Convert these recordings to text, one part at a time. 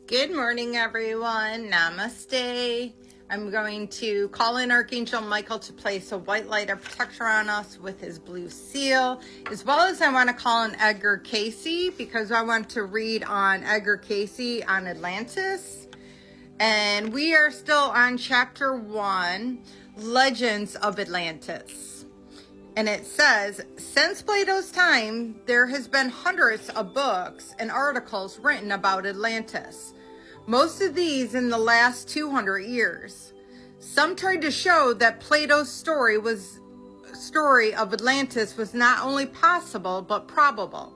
Good morning, everyone. Namaste. I'm going to call in Archangel Michael to place a white light of protection on us with his blue seal, as well as I want to call in Edgar Casey because I want to read on Edgar Casey on Atlantis. And we are still on chapter 1, Legends of Atlantis. And it says, since Plato's time, there has been hundreds of books and articles written about Atlantis. Most of these in the last 200 years. Some tried to show that Plato's story of Atlantis was not only possible, but probable.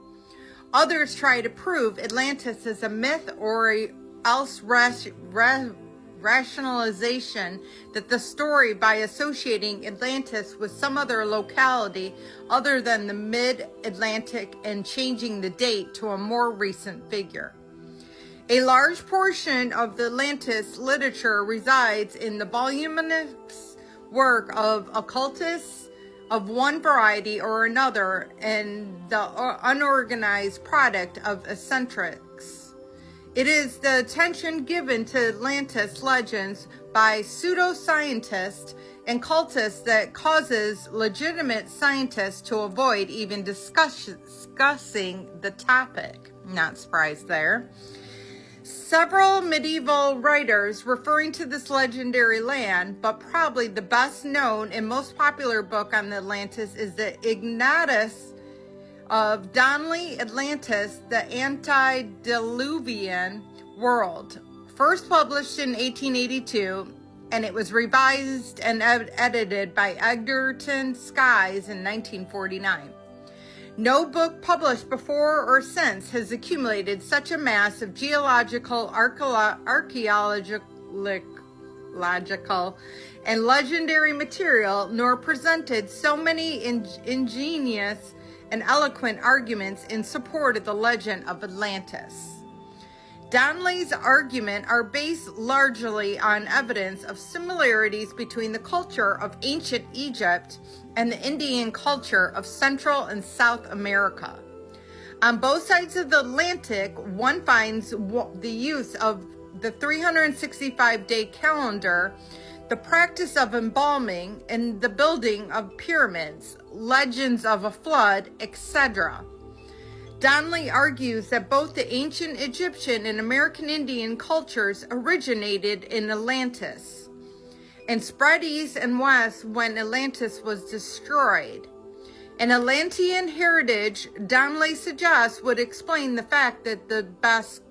Others try to prove Atlantis is a myth or else rationalization that the story by associating Atlantis with some other locality other than the mid-Atlantic and changing the date to a more recent figure. A large portion of the Atlantis literature resides in the voluminous work of occultists of one variety or another and the unorganized product of eccentrics. It is the attention given to Atlantis legends by pseudoscientists and cultists that causes legitimate scientists to avoid even discussing the topic. Not surprised there. Several medieval writers referring to this legendary land, but probably the best known and most popular book on Atlantis is the Ignatius of Donnelly, Atlantis, the Antediluvian World, first published in 1882, and it was revised and edited by Egerton Skies in 1949. No book published before or since has accumulated such a mass of geological, archaeological, and legendary material, nor presented so many ingenious and eloquent arguments in support of the legend of Atlantis. Donnelly's arguments are based largely on evidence of similarities between the culture of ancient Egypt and the Indian culture of Central and South America. On both sides of the Atlantic, one finds the use of the 365-day calendar, the practice of embalming, and the building of pyramids, legends of a flood, etc. Donnelly argues that both the ancient Egyptian and American Indian cultures originated in Atlantis and spread east and west when Atlantis was destroyed. An Atlantean heritage, Donnelly suggests, would explain the fact that the Basque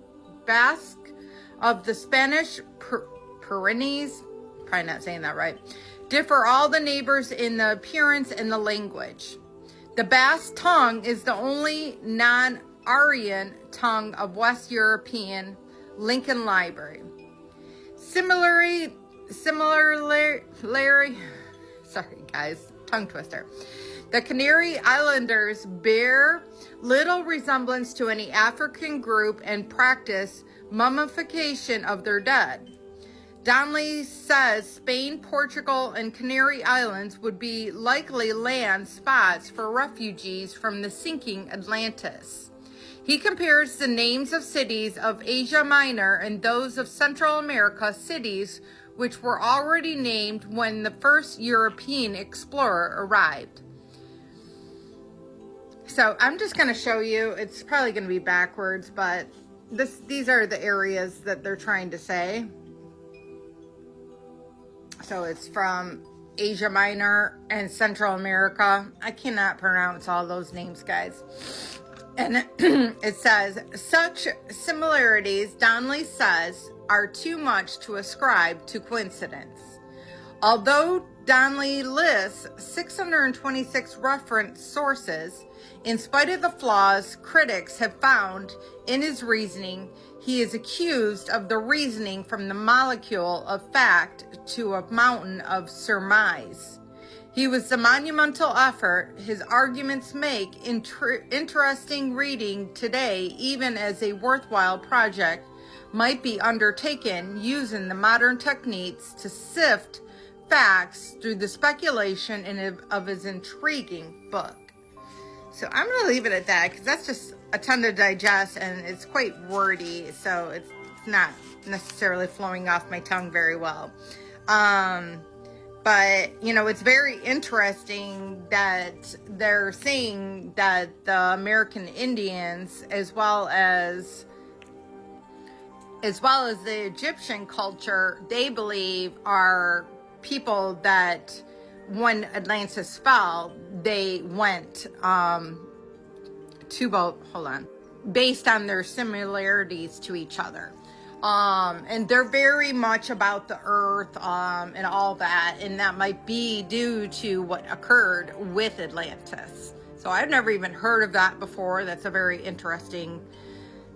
of the Spanish Pyrenees, probably not saying that right, differ all the neighbors in the appearance and the language. The Basque tongue is the only non-Aryan tongue of West European Lincoln Library. Similarly, sorry guys, tongue twister. The Canary Islanders bear little resemblance to any African group and practice mummification of their dead. Donnelly says Spain, Portugal, and Canary Islands would be likely land spots for refugees from the sinking Atlantis. He compares the names of cities of Asia Minor and those of Central America, cities which were already named when the first European explorer arrived. So I'm just going to show you, it's probably going to be backwards, but these are the areas that they're trying to say. So it's from Asia Minor and Central America. I cannot pronounce all those names, guys. And it says, such similarities, Donnelly says, are too much to ascribe to coincidence. Although Donnelly lists 626 reference sources, in spite of the flaws critics have found in his reasoning, he is accused of the reasoning from the molecule of fact to a mountain of surmise. He was the monumental effort his arguments make interesting reading today, even as a worthwhile project might be undertaken using the modern techniques to sift facts through the speculation of his intriguing book. So I'm going to leave it at that because that's just a ton to digest, and it's quite wordy, so it's not necessarily flowing off my tongue very well. But, you know, it's very interesting that they're saying that the American Indians, as well as the Egyptian culture, they believe are people that when Atlantis fell, they went based on their similarities to each other. And they're very much about the earth and all that, and that might be due to what occurred with Atlantis. So I've never even heard of that before. That's a very interesting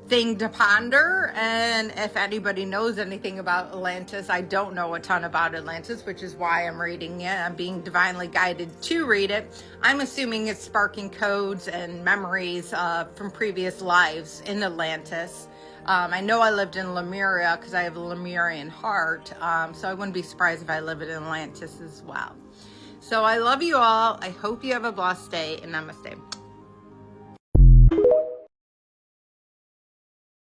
thing to ponder. And if anybody knows anything about Atlantis, I don't know a ton about Atlantis, which is why I'm reading it. I'm being divinely guided to read it. I'm assuming it's sparking codes and memories from previous lives in Atlantis. I know I lived in Lemuria because I have a Lemurian heart, so I wouldn't be surprised if I live in Atlantis as well. So I love you all. I hope you have a blessed day, and namaste.